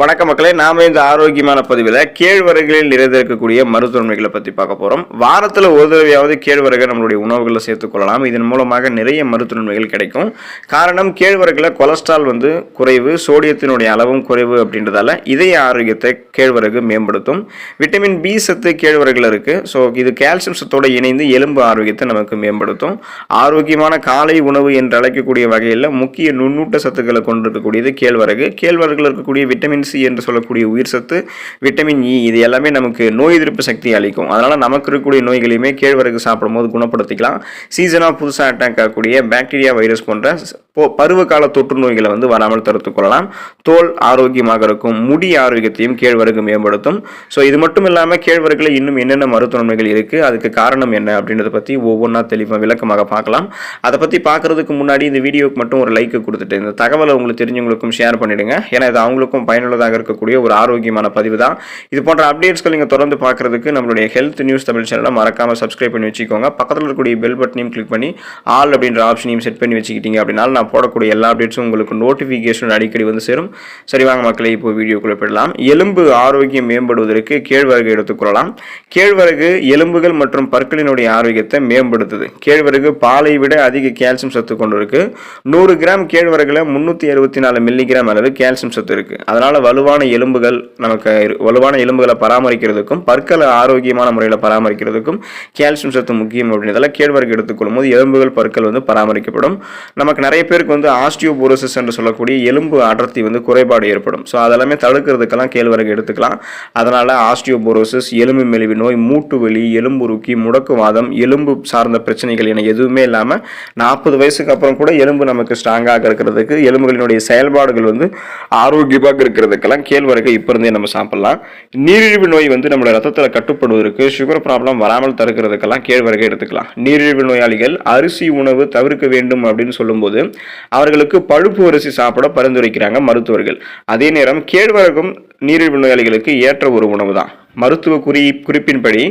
வணக்க மக்களே, நாம இந்த ஆரோக்கியமான பதிவில் கேழ்வரகுகளில் நிறைந்திருக்கக்கூடிய மருத்துவமைகளை பற்றி பார்க்க போகிறோம். வாரத்தில் ஒரு தடவையாவது கேழ்வரகை நம்மளுடைய உணவுகளில் சேர்த்துக்கொள்ளலாம். இதன் மூலமாக நிறைய மருத்துவமைகள் கிடைக்கும். காரணம், கேழ்வரகுல கொலஸ்ட்ரால் குறைவு, சோடியத்தினுடைய அளவும் குறைவு அப்படின்றதால இதய ஆரோக்கியத்தை கேழ்வரகு மேம்படுத்தும். விட்டமின் பி சத்து கேழ்வரகுல இருக்குது. ஸோ இது கால்சியம் சத்தோடு இணைந்து எலும்பு ஆரோக்கியத்தை நமக்கு மேம்படுத்தும். ஆரோக்கியமான காலை உணவு என்று அழைக்கக்கூடிய வகையில் முக்கிய நுண்ணூட்ட சத்துக்களை கொண்டிருக்கக்கூடியது கேழ்வரகு. கேழ்வரகுல இருக்கக்கூடிய விட்டமின் சி என்று சொல்லக்கூடிய உயிர் சத்து, விட்டமின் இ, இது எல்லாமே நமக்கு நோய் எதிர்ப்பு சக்தி அளிக்கும். அதனால நமக்கு இருக்கக்கூடிய நோய்களையுமே கேழ்வரகு சாப்பிடும்போது குணப்படுத்திக்கலாம். சீசனாக புதுசாக அட்டாக் ஆகக்கூடிய பாக்டீரியா, வைரஸ் போன்ற பருவகால தொற்று நோய்களை வராமல் தடுத்துக் கொள்ளலாம். தோல் ஆரோக்கியமாக இருக்கும். முடி ஆரோக்கியத்தையும் கேழ்வரகு மேம்படுத்தும். ஸோ இது மட்டும் இல்லாமல் கேழ்வரகுல இன்னும் என்னென்ன மருத்துவ நன்மைகள் இருக்கு, அதுக்கு காரணம் என்ன அப்படின்றத பற்றி ஒவ்வொன்றா தெளிவாக விளக்கமாக பார்க்கலாம். அதை பற்றி பார்க்கறதுக்கு முன்னாடி இந்த வீடியோக்கு மட்டும் ஒரு லைக் கொடுத்துட்டு இந்த தகவலை உங்களுக்கு தெரிஞ்சவங்களுக்கும் ஷேர் பண்ணிடுங்க. ஏன்னா இது அவங்களுக்கும் பயனுள்ளதாக இருக்கக்கூடிய ஒரு ஆரோக்கியமான பதிவு தான். இது போன்ற அப்டேட்ஸ்கள் நீங்கள் தொடர்ந்து பார்க்கறதுக்கு நம்மளுடைய ஹெல்த் நியூஸ் தமிழ் சேனலை மறக்காம சப்ஸ்கிரைப் பண்ணி வச்சுக்கோங்க. பக்கத்தில் இருக்கக்கூடிய பெல் பட்டனையும் கிளிக் பண்ணி ஆல் அப்படின்ற ஆப்ஷனையும் செட் பண்ணி வச்சுக்கிட்டீங்க அப்படின்னா நான் போடக்கூடிய எல்லா அப்டேட்ஸும் உங்களுக்கு நோட்டிஃபிகேஷன் அடிக்கடி சேரும். சரி, வாங்க மக்களே, இப்போ வீடியோக்குள்ள போயிடலாம். எலும்பு ஆரோக்கியம் மேம்படுவதற்கு கேழ்வரகு எடுத்துக்கொள்ளலாம். கேழ்வரகு எலும்புகள் மற்றும் பற்களினுடைய ஆரோக்கியத்தை மேம்படுத்துது. கேழ்வரகு பாலை விட அதிக கால்சியம் சத்து கொண்டிருக்கு. 100 கிராம் கேழ்வரகுல 364 மில்லிகிராம் அளவு கால்சியம் சத்து இருக்கு. அதனால வலுவான எலும்புகளை பராமரிக்கிறதுக்கும் பற்களை ஆரோக்கியமான முறையில் பராமரிக்கிறதுக்கும் கால்சியம் சத்து முக்கியம். அப்படின்றதால கேழ்வரகு எடுத்துக்கொள்ளும் போது எலும்புகள், பற்கள் பராமரிக்கப்படும். நமக்கு நிறைய பேருக்கு ஆஸ்டியோபோரோசிஸ் என்று சொல்லக்கூடிய எலும்பு அடர்த்தி குறைபாடு ஏற்படும். ஸோ அதெல்லாமே தடுக்கிறதுக்கெல்லாம் கேழ்வரகு எடுத்துக்கலாம். அதனால ஆஸ்டியோபோரோசிஸ், எலும்பு மெலிவு நோய், மூட்டு வலி, எலும்புருக்கி, முடக்குவாதம், எலும்பு சார்ந்த பிரச்சனைகள் என எதுவுமே இல்லாமல் 40 வயசுக்கு அப்புறம் கூட எலும்பு நமக்கு ஸ்ட்ராங்காக இருக்கிறதுக்கு, எலும்புகளினுடைய செயல்பாடுகள் ஆரோக்கியமாக இருக்கிறதுக்கெல்லாம் கேழ்வரகு இப்போ இருந்தே நம்ம சாப்பிடலாம். நீரிழிவு நோய் நம்மளோட ரத்தத்தில் கட்டுப்படுவதற்கு, சுகர் ப்ராப்ளம் வராமல் தடுக்கிறதுக்கெல்லாம் கேழ்வரகு எடுத்துக்கலாம். நீரிழிவு நோயாளிகள் அரிசி உணவு தவிர்க்க வேண்டும் அப்படின்னு சொல்லும்போது அவர்களுக்கு பழுப்பு அரிசி சாப்பிட பரிந்துரைக்கிறாங்க மருத்துவர்கள். அதே நேரம் கேழ்வரகும் நீரிழிவு நோயாளிகளுக்கு ஏற்ற ஒரு உணவு தான். மருத்துவ குறிப்பின்படி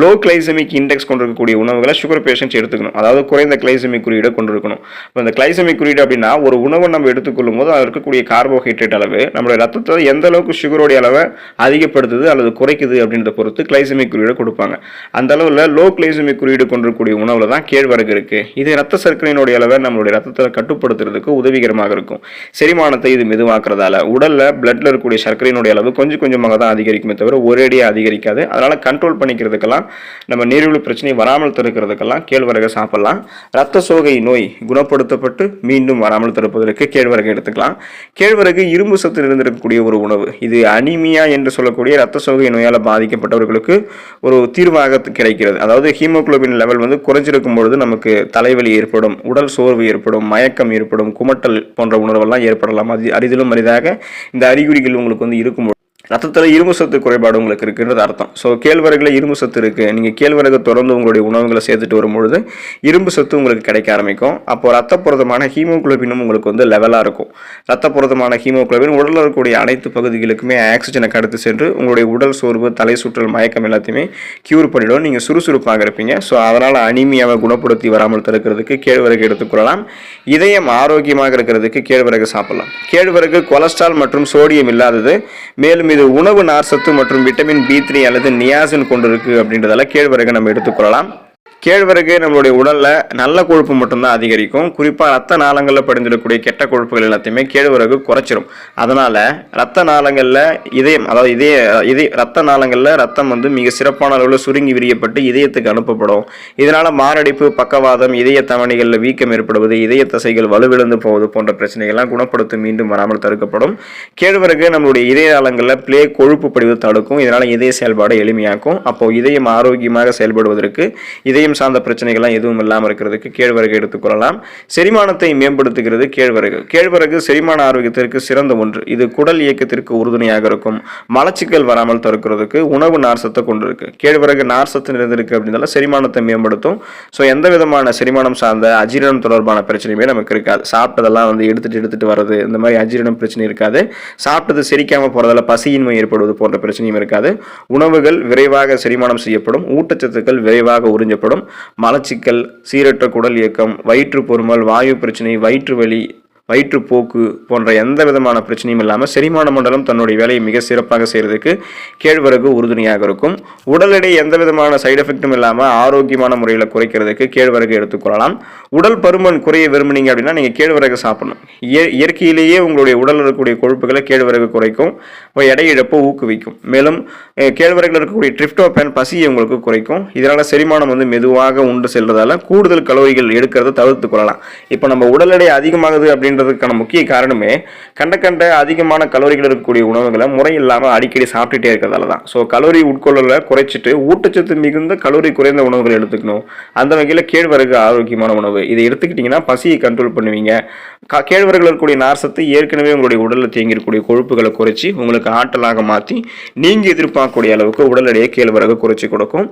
லோ கிளைசமிக் இண்டெக்ஸ் கொண்டிருக்கக்கூடிய உணவுகளை சுகர் பேஷண்ட்ஸ் எடுத்துக்கணும். அதாவது குறைந்த கிளைசமிக் குறியீடு கொண்டிருக்கணும். இப்போ இந்த கிளைசமிக் குறியீடு அப்படின்னா ஒரு உணவை நம்ம எடுத்துக்கொள்ளும் போது அதில் இருக்கக்கூடிய கார்போஹைட்ரேட் அளவு நம்மளுடைய ரத்தத்தில் எந்த அளவுக்கு சுகருடைய அளவை அதிகப்படுத்துது அல்லது குறைக்குது அப்படின்றத பொறுத்து கிளைசமிக் குறியீடு கொடுப்பாங்க. அந்த அளவில் லோ கிளைசமிக் குறியீடு கொண்டிருக்கக்கூடிய உணவுல தான் கேழ்வரகு இருக்கு. இது ரத்த சர்க்கரையினுடைய அளவை நம்மளுடைய ரத்தத்தில் கட்டுப்படுத்துறதுக்கு உதவிகரமாக இருக்கும். செரிமானத்தை இது மெதுவாக்குறதால உடல்ல பிளட்ல இருக்கக்கூடிய சர்க்கரையினுடைய அளவு கொஞ்சம் கொஞ்சமாக தான் அதிகரிக்குமே தவிர ஒரேடியாக அதிகரிக்காது. அதனால கண்ட்ரோல் பண்ணிக்கிறதுக்கெல்லாம், நம்ம நீரிழிவு பிரச்சனை வராமல் தடுக்கிறதுக்கெல்லாம் கேழ்வரகு சாப்பிடலாம். ரத்த சோகை நோய் குணப்படுத்தப்பட்டு மீண்டும் வராமல் தடுப்பதற்கு கேழ்வரகு எடுத்துக்கலாம். கேழ்வரகு இரும்பு சத்து நிறைந்திருக்கக்கூடிய ஒரு உணவு. இது அனிமியா என்று சொல்லக்கூடிய ரத்த சோகை நோயால் பாதிக்கப்பட்டவர்களுக்கு ஒரு தீர்வாக கிடைக்கிறது. அதாவது ஹீமோகுளோபின் லெவல் குறைஞ்சிருக்கும் பொழுது நமக்கு தலைவலி ஏற்படும், உடல் சோர்வு ஏற்படும், மயக்கம் ஏற்படும், குமட்டல் போன்ற உணர்வெல்லாம் ஏற்படலாம். அது அரிதிலும் அரிதாக இந்த அறிகுறிகள் உங்களுக்கு இருக்கும் ரத்தத்தில் இரும்பு சத்து குறைபாடு உங்களுக்கு இருக்குன்றது அர்த்தம். ஸோ கேழ்வரகுல இரும்பு சத்து இருக்கு. நீங்கள் கேழ்வரகு தொடர்ந்து உங்களுடைய உணவுகளை சேர்த்துட்டு வரும்பொழுது இரும்பு சத்து உங்களுக்கு கிடைக்க ஆரம்பிக்கும். அப்போ ரத்த புரதமான ஹீமோகுளோபினும் உங்களுக்கு லெவலாக இருக்கும். ரத்த புரதமான ஹீமோகுளோபின் உடலில் இருக்கக்கூடிய அனைத்து பகுதிகளுக்குமே ஆக்சிஜனை கடத்து சென்று உங்களுடைய உடல் சோர்வு, தலை சுற்றல், மயக்கம் எல்லாத்தையுமே கியூர் பண்ணிடும். நீங்கள் சுறுசுறுப்பாக இருப்பீங்க. ஸோ அதனால் அனிமியாவை குணப்படுத்தி வராமல் தடுக்கிறதுக்கு கேழ்வரகு எடுத்துக்கொள்ளலாம். இதயம் ஆரோக்கியமாக இருக்கிறதுக்கு கேழ்வரகு சாப்பிடலாம். கேழ்வரகு கொலஸ்ட்ரால் மற்றும் சோடியம் இல்லாதது. மேலும் இது உணவு நார்சத்து மற்றும் விட்டமின் B3 அல்லது நியாசின் கொண்டிருக்கு. அப்படின்றதால கேழ்வரகு நம்ம எடுத்துக்கொள்ளலாம். கேழ்வரகு நம்மளுடைய உடல்ல நல்ல கொழுப்பு மட்டும்தான் அதிகரிக்கும். குறிப்பாக ரத்த நாளங்களில் படிந்திருக்கக்கூடிய கெட்ட கொழுப்புகள் எல்லாத்தையுமே கேழ்வரகு குறைச்சிரும். அதனால ரத்த நாளங்களில் ரத்த நாளங்களில் ரத்தம் மிக சிறப்பான அளவில் சுருங்கி விரியப்பட்டு இதயத்துக்கு அனுப்பப்படும். இதனால மாரடைப்பு, பக்கவாதம், இதய தமனிகளில் வீக்கம் ஏற்படுவது, இதய தசைகள் வலுவிழந்து போவது போன்ற பிரச்சனைகள்லாம் குணப்படுத்தி மீண்டும் வராமல் தடுக்கப்படும். கேழ்வரகு நம்மளுடைய இதய நாளங்களில் பிளே கொழுப்பு படிவு தடுக்கும். இதனால இதய செயல்பாடு எளிமையாக்கும். அப்போ இதயம் ஆரோக்கியமாக செயல்படுவதற்கு, இதயம் சார்ந்த பிரச்சனைகள்லாம் எதுவும் இல்லாமல் இருக்கிறதுக்கு கேழ்வரகு எடுத்துக்கொள்ளலாம். செரிமானத்தை மேம்படுத்துகிறது கேழ்வரகு. கேழ்வரகு செரிமான ஆரோக்கியத்திற்கு சிறந்த ஒன்று. இது குடல் இயக்கத்திற்கு உறுதுணையாக இருக்கும். மலச்சிக்கல் வராமல் தடுக்கிறதுக்கு உணவு நார்சத்தை கொண்டிருக்கு. கேழ்வரகு நார்சத்து நிறைந்திருக்கு அப்படின்னால செரிமானத்தை மேம்படுத்தும். ஸோ எந்த விதமான செரிமானம் சார்ந்த அஜீரணம் தொடர்பான பிரச்சனையுமே நமக்கு இருக்காது. சாப்பிட்டதெல்லாம் எடுத்துட்டு வர்றது, இந்த மாதிரி அஜீரணம் பிரச்சனை இருக்காது. சாப்பிட்டது செரிக்காம போறதால பசியின்மை ஏற்படுவது போன்ற பிரச்சனையும் இருக்காது. உணவுகள் விரைவாக செரிமானம் செய்யப்படும். ஊட்டச்சத்துக்கள் விரைவாக உறிஞ்சப்படும். மலச்சிக்கல், சீரற்ற குடல் இயக்கம், வயிற்று பொறுமல், வாயு பிரச்சனை, வயிற்று வலி, வயிற்றுப்போக்கு போன்ற எந்த விதமான பிரச்சனையும் இல்லாமல் செரிமான மண்டலம் தன்னுடைய வேலையை மிக சிறப்பாக செய்கிறதுக்கு கேழ்வரகு உறுதுணையாக இருக்கும். உடல் எடை எந்த விதமான சைடு எஃபெக்டும் இல்லாமல் ஆரோக்கியமான முறையில் குறைக்கிறதுக்கு கேழ்வரகு எடுத்துக்கொள்ளலாம். உடல் பருமன் குறைய விரும்புனீங்க அப்படின்னா நீங்கள் கேழ்வரகு சாப்பிடணும். இயற்கையிலேயே உங்களுடைய உடலில் இருக்கக்கூடிய கொழுப்புகளை கேழ்வரகு குறைக்கும், எடை இழப்பை ஊக்குவிக்கும். மேலும் கேழ்வரகில் இருக்கக்கூடிய ட்ரிப்டோபன் பசியை உங்களுக்கு குறைக்கும். இதனால் செரிமானம் மெதுவாக உண்டு செல்றதால கூடுதல் கலோரிகள் எடுக்கிறத தவிர்த்து கொள்ளலாம். இப்போ நம்ம உடல் எடை அதிகமாகுது அப்படின்றதுக்கான முக்கிய காரணமே கண்ட அதிகமான கலோரிகள் இருக்கக்கூடிய உணவுகளை முறை இல்லாமல் அடிக்கடி சாப்பிட்டுட்டே இருக்கிறதால தான். ஸோ கலோரி உட்கொள்ளலை குறைச்சிட்டு ஊட்டச்சத்து மிகுந்த கலோரி குறைந்த உணவுகள் எடுத்துக்கணும். அந்த வகையில் கேழ்வரகு ஆரோக்கியமான உணவு. இதை எடுத்துக்கிட்டிங்கன்னா பசியை கண்ட்ரோல் பண்ணுவீங்க. கேழ்வரகுல இருக்கக்கூடிய நார்சத்து ஏற்கனவே உங்களுடைய உடலில் தேங்கியிருக்கக்கூடிய கொழுப்புகளை குறைச்சி உங்களுக்கு ஆற்றலாக மாற்றி நீங்கள் எதிர்பார்க்கக்கூடிய அளவுக்கு உடல் எடையை கேழ்வரகு குறைச்சி கொடுக்கும்.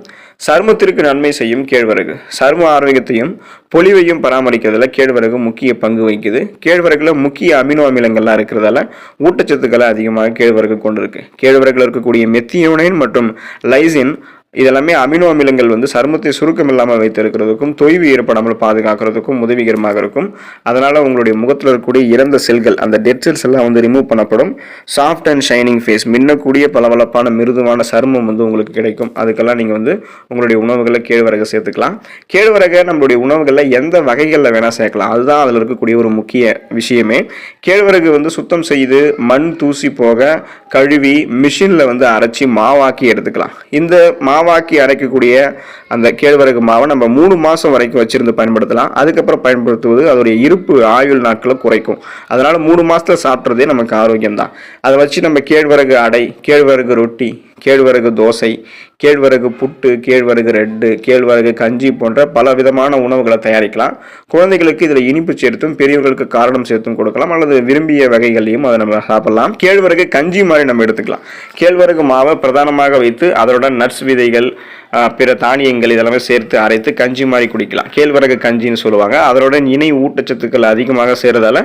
சருமத்திற்கு நன்மை செய்யும் கேழ்வரகு சரும ஆரோக்கியத்தையும் பொலிவையும் பராமரிக்கிறதுல கேழ்வரகு முக்கிய பங்கு வகிக்குது. கேழ்வரகுல முக்கிய அமினோ அமிலங்கள்லாம் இருக்கிறதால ஊட்டச்சத்துக்களை அதிகமாக கேழ்வரகு கொண்டிருக்கு. கேழ்வரகுல இருக்கக்கூடிய மெத்தியோனைன் மற்றும் லைசின் இதெல்லாமே அமினோ அமிலங்கள் சருமத்தை சுருக்கம் இல்லாமல் வைத்திருக்கிறதுக்கும் தொய்வு ஏற்படாமல் பாதுகாக்கிறதுக்கும் உதவிகரமாக இருக்கும். அதனால் உங்களுடைய முகத்தில் இருக்கக்கூடிய இறந்த செல்கள் அந்த டெட் செல்ஸ் எல்லாம் ரிமூவ் பண்ணப்படும். சாஃப்ட் அண்ட் ஷைனிங் ஃபேஸ் மின்னக்கூடிய பளபளப்பான மிருதுவான சருமம் உங்களுக்கு கிடைக்கும். அதுக்கெல்லாம் நீங்கள் உங்களுடைய உணவுகளில் கேழ்வரகை சேர்த்துக்கலாம். கேழ்வரகை நம்மளுடைய உணவுகளில் எந்த வகைகளில் வேணால் சேர்க்கலாம். அதுதான் அதில் இருக்கக்கூடிய ஒரு முக்கிய விஷயமே. கேழ்வரகு சுத்தம் செய்து மண் தூசி போக கழுவி மிஷினில் அரைச்சி மாவாக்கி எடுத்துக்கலாம். இந்த மாவாக்கி அரைக்கக்கூடிய அந்த கேழ்வரகு மாவை நம்ம 3 மாதம் வரைக்கும் வச்சிருந்து பயன்படுத்தலாம். அதுக்கப்புறம் பயன்படுத்துவது அதோடைய இருப்பு ஆயுள் நாட்களை குறைக்கும். அதனால 3 மாதத்துல சாப்பிட்றதே நமக்கு ஆரோக்கியம் தான். அதை வச்சு நம்ம கேழ்வரகு அடை, கேழ்வரகு ரொட்டி, கேழ்வரகு தோசை, கேழ்வரகு புட்டு, கேழ்வரகு ரெட்டு, கேழ்வரகு கஞ்சி போன்ற பல விதமான உணவுகளை தயாரிக்கலாம். குழந்தைகளுக்கு இதில் இனிப்பு சேர்த்தும் பெரியவர்களுக்கு காரணம் சேர்த்தும் கொடுக்கலாம், அல்லது விரும்பிய வகைகளையும் அதை நம்ம சாப்பிடலாம். கேழ்வரகு கஞ்சி மாதிரி நம்ம எடுத்துக்கலாம். கேழ்வரகு மாவை பிரதானமாக வைத்து அதோட நட்ஸ் விதைகள் பிற தானியங்கள் இதெல்லாமே சேர்த்து அரைத்து கஞ்சி மாதிரி குடிக்கலாம். கேழ்வரகு கஞ்சின்னு சொல்லுவாங்க. அதோட இணை ஊட்டச்சத்துக்கள் அதிகமாக சேர்றதால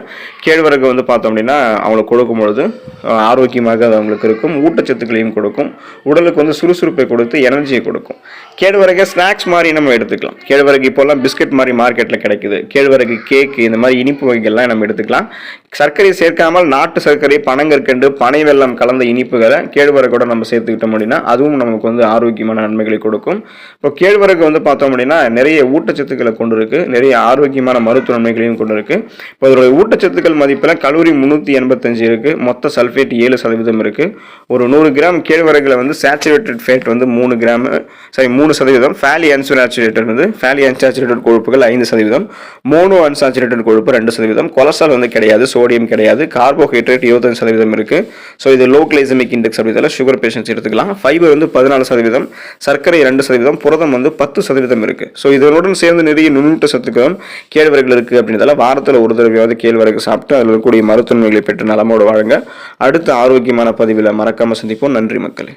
கேழ்வரகு பார்த்தோம் அப்படின்னா அவங்களுக்கு கொடுக்கும் பொழுது ஆரோக்கியமாக அது அவங்களுக்கு இருக்கும். ஊட்டச்சத்துக்களையும் கொடுக்கும். உடலுக்கு சுறுசுறுப்பை கொடுத்து எனர்ஜியை கொடுக்கும். கேழ்வரகு ஸ்நாக்ஸ் மாதிரி நம்ம எடுத்துக்கலாம். கேழ்வரகு இப்போல்லாம் பிஸ்கட் மாதிரி மார்க்கெட்டில் கிடைக்குது. கேழ்வரகு கேக்கு இந்த மாதிரி இனிப்பு வகைகள்லாம் நம்ம எடுத்துக்கலாம். சர்க்கரை சேர்க்காமல் நாட்டு சர்க்கரை, பனங்கற்கண்டு, பனை வெல்லம் கலந்த இனிப்புகளை கேழ்வரகோட நம்ம சேர்த்துக்கிட்டோம் அப்படின்னா அதுவும் நமக்கு ஆரோக்கியமான நன்மைகளை கொடுக்கும். இப்போ கேழ்வரகு பார்த்தோம் அப்படின்னா நிறைய ஊட்டச்சத்துக்களை கொண்டு இருக்கு, நிறைய ஆரோக்கியமான மருத்துவ நன்மைகளையும் கொண்டு இருக்கு. இப்போ அதோட ஊட்டச்சத்துக்கள் மதிப்பில் கலோரி 385 இருக்கு, மொத்த சல்ஃபேட் 7% இருக்கு. ஒரு 100 கிராம் கேழ்வரகுல சேச்சுரேட்டட் ஃபேட் 3%, ஃபேலி அன்சாச்சுரேட்டட் கொழுப்புகள் 5%, மோனோ அன்சாச்சுரேட்டட் கொழுப்பு 2%, கொலஸ்ட்ரால் கிடையாது, சோடியம் கிடையாது, கார்போஹைட்ரேட் 25% இருக்கு. ஸோ இது லோ கிளைசமிக் இண்டெக்ஸ் அப்படிதால சுகர் பேஷன்ஸ் எடுத்துக்கலாம். ஃபைபர் 14%, சர்க்கரை 2%, புரதம் 10% இருக்கு. ஸோ இதனுடன் சேர்ந்து நிறைய நுண்ணூட்ட சத்துக்களும் கேழ்வரகுல இருக்கு அப்படின்றதால வாரத்தில் ஒரு தடவையாவது கேழ்வரகு சாப்பிட்டு அதில் இருக்கக்கூடிய மருத்துவ நன்மைகளை பெற்று நலமோடு வாழுங்க. அடுத்த ஆரோக்கியமான பதிவில் மறக்காம சந்திப்போம். நன்றி மக்களே.